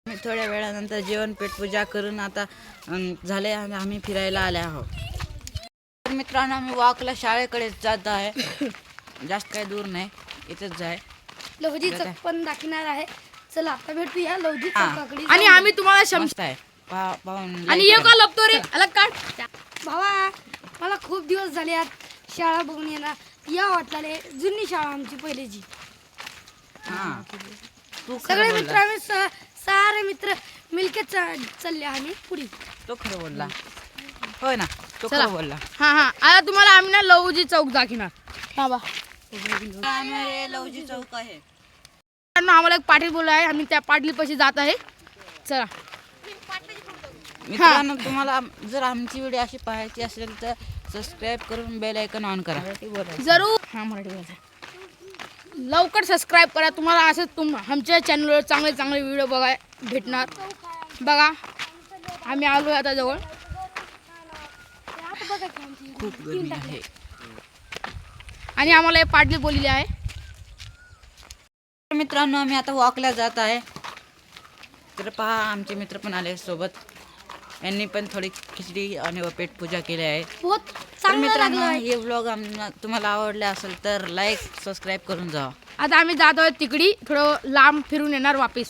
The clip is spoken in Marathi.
मी थोड्या वेळानंतर जेवण पेट पूजा करून आता झाले आणि आम्ही फिरायला आले आहोत. तर मित्रांनो आम्ही वॉकला शाळेकडे जात आहे. जास्त काही दूर नाही, इथंच आहे. लवजी चौक पण दाखवणार आहे. चला आता भेटूया लवजी हा. चौकाकडे. आणि आम्ही तुम्हाला मस्त आहे पाहून आणि ये का लपतो रे अलग काढ. भावा मला खूप दिवस झाले आज शाळा बघून येणार या वाटले. जुनी शाळा आमची पहिलीची. हा तू सगळे खरं मित्र बोलला. आम्ही सारे मित्र मिलके चालले आम्ही पुढे. तो खरं बोलला होय ना, तो चला. खरं बोलला. हा हा आता तुम्हाला आम्ही ना लवजी चौक दाखवणार. हा बा लवजी चौक आहे. आम्हाला एक पाटील बोलला आहे, आम्ही त्या पाटील पाशी जात आहे. चला मित्रांनो तुम्हाला जर आमची व्हिडिओ अशी पाहायची असेल तर सबस्क्राईब करून बेल आयकॉन ऑन करा. जरूर. हा मराठी बोलायचं. लवकर सबस्क्राईब करा. तुम्हाला असंच आमच्या चॅनलवर चांगले चांगले व्हिडिओ बघाय भेटणार. बघा आम्ही आलो आता जवळ. खूप गर्दी आहे. आणि आम्हाला हे पाटील बोललेले आहे. मित्रांनो आम्ही आता वॉकला जात आहे. तर पहा आमचे मित्र पण आले सोबत. यांनी पण थोडी खिचडी आणि पेट पूजा केली आहे. बहुत तर चांगलं मित्रांनो लागलं. हे व्लॉग तुम्हाला आवडले असेल तर लाईक सबस्क्राईब करून जा. आता आम्ही जात आहोत तिकडी थोडं लांब फिरून येणार वापिस.